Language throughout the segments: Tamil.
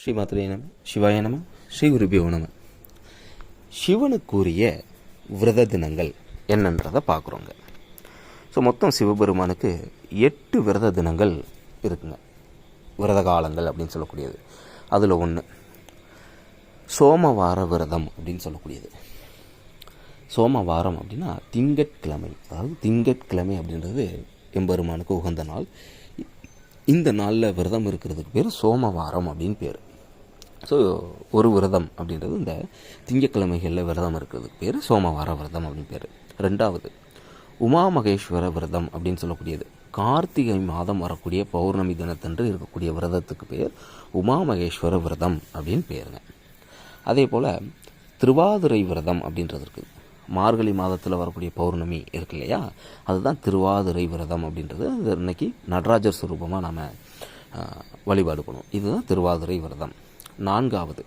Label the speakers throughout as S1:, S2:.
S1: ஸ்ரீமாத்ரே நம, சிவாய நம, ஸ்ரீ குருபியோ நம. சிவனுக்குரிய விரத தினங்கள் என்னன்றதை பார்க்குறோங்க. ஸோ மொத்தம் சிவபெருமானுக்கு 8 விரத தினங்கள் இருக்குங்க, விரத காலங்கள் அப்படின்னு சொல்லக்கூடியது. அதில் ஒன்று சோமவார விரதம் அப்படின்னு சொல்லக்கூடியது. சோமவாரம் அப்படின்னா திங்கட்கிழமை, அதாவது திங்கட்கிழமை அப்படின்றது எம்பெருமானுக்கு உகந்த நாள். இந்த நாளில் விரதம் இருக்கிறதுக்கு பேர் சோமவாரம் அப்படின்னு பேர். ஸோ ஒரு விரதம் அப்படின்றது இந்த திங்கட்கிழமைகளில் விரதம் இருக்கிறதுக்கு பேர் சோமவார விரதம் அப்படின்னு பேர். ரெண்டாவது உமா மகேஸ்வர விரதம் அப்படின்னு சொல்லக்கூடியது. கார்த்திகை மாதம் வரக்கூடிய பௌர்ணமி தினத்தன்று இருக்கக்கூடிய விரதத்துக்கு பேர் உமா மகேஸ்வர விரதம் அப்படின்னு பேருங்க. அதே போல் திருவாதிரை விரதம் அப்படின்றது இருக்குது. மார்கழி மாதத்தில் வரக்கூடிய பௌர்ணமி இருக்கு இல்லையா, அதுதான் திருவாதிரை விரதம் அப்படின்றது. அது இன்னைக்கு நடராஜர் சுரூபமாக நாம் வழிபாடு பண்ணுவோம். இதுதான் திருவாதிரை விரதம். நான்காவது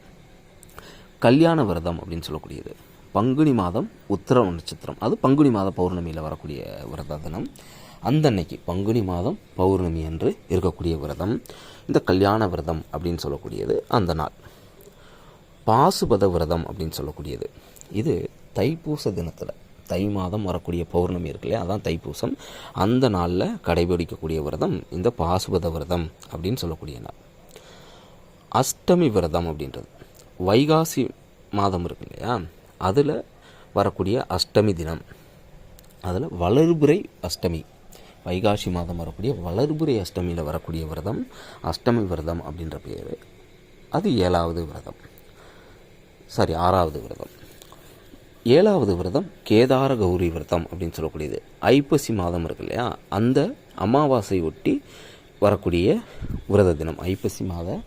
S1: கல்யாண விரதம் அப்படின்னு சொல்லக்கூடியது. பங்குனி மாதம் உத்திர நட்சத்திரம், அது பங்குனி மாத பௌர்ணமியில் வரக்கூடிய விரத தினம். அந்த அன்னைக்கு பங்குனி மாதம் பௌர்ணமி அன்று இருக்கக்கூடிய விரதம் இந்த கல்யாண விரதம் அப்படின்னு சொல்லக்கூடியது. அந்த நாள் பாசுபத விரதம் அப்படின்னு சொல்லக்கூடியது. இது தைப்பூச தினத்தில், தை மாதம் வரக்கூடிய பௌர்ணமி இருக்கு இல்லையா, அதான் தைப்பூசம். அந்த நாளில் கடைபிடிக்கக்கூடிய விரதம் இந்த பாசுபத விரதம் அப்படின்னு சொல்லக்கூடிய நாள். அஷ்டமி விரதம் அப்படின்றது வைகாசி மாதம் இருக்கு இல்லையா, அதில் வரக்கூடிய அஷ்டமி தினம். அதில் வளர்பிறை அஷ்டமி, வைகாசி மாதம் வரக்கூடிய வளர்பிறை அஷ்டமியில் வரக்கூடிய விரதம் அஷ்டமி விரதம் அப்படின்ற பேர். அது 7வது விரதம், சாரி 6வது விரதம். 7வது விரதம் கேதார கௌரி விரதம் அப்படின்னு சொல்லக்கூடியது. ஐப்பசி மாதம் இருக்கு இல்லையா, அந்த அமாவாசை ஒட்டி வரக்கூடிய விரத தினம். ஐப்பசி மாத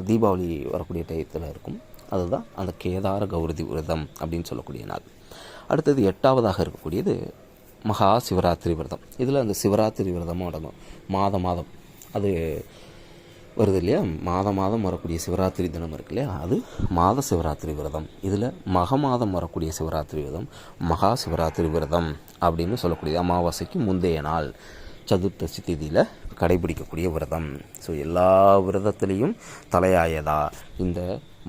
S1: தீபாவளி வரக்கூடிய டயத்தில் இருக்கும். அதுதான் அந்த கேதார கௌரி விரதம் அப்படின்னு சொல்லக்கூடிய நாள். அடுத்தது 8வதாக இருக்கக்கூடியது மகா சிவராத்திரி விரதம். இதில் அந்த சிவராத்திரி விரதமும் அடங்கும். மாதம் அது வருது இல்லையா, மாதம் வரக்கூடிய சிவராத்திரி தினம் இருக்கு இல்லையா, அது மாத சிவராத்திரி விரதம். இதில் மாதம் வரக்கூடிய சிவராத்திரி விரதம் மகா சிவராத்திரி விரதம் அப்படின்னு சொல்லக்கூடியது. அமாவாசைக்கு முந்தைய நாள் சதுர்த்தசி திதியில் கடைபிடிக்கக்கூடிய விரதம். ஸோ எல்லா விரதத்துலேயும் தலையாயதா இந்த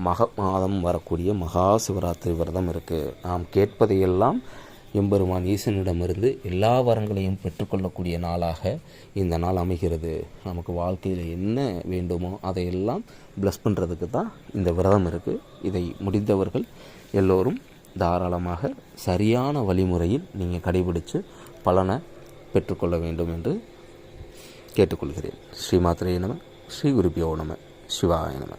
S1: மாதம் வரக்கூடிய மகா சிவராத்திரி விரதம் இருக்குது. நாம் கேட்பதையெல்லாம் எம்பெருமான் ஈசனிடமிருந்து எல்லா வரங்களையும் பெற்றுக்கொள்ளக்கூடிய நாளாக இந்த நாள் அமைகிறது. நமக்கு வாழ்க்கையில் என்ன வேண்டுமோ அதையெல்லாம் ப்ளஸ் பண்ணுறதுக்கு தான் இந்த விரதம் இருக்குது. இதை முடிந்தவர்கள் எல்லோரும் தாராளமாக சரியான வழிமுறையில் நீங்கள் கடைபிடித்து பலனை பெற்றுக்கொள்ள வேண்டும் என்று கேட்டுக்கொள்கிறேன். ஸ்ரீமாத்ரே நம, ஸ்ரீ குருபியோ நம, சிவாய நம.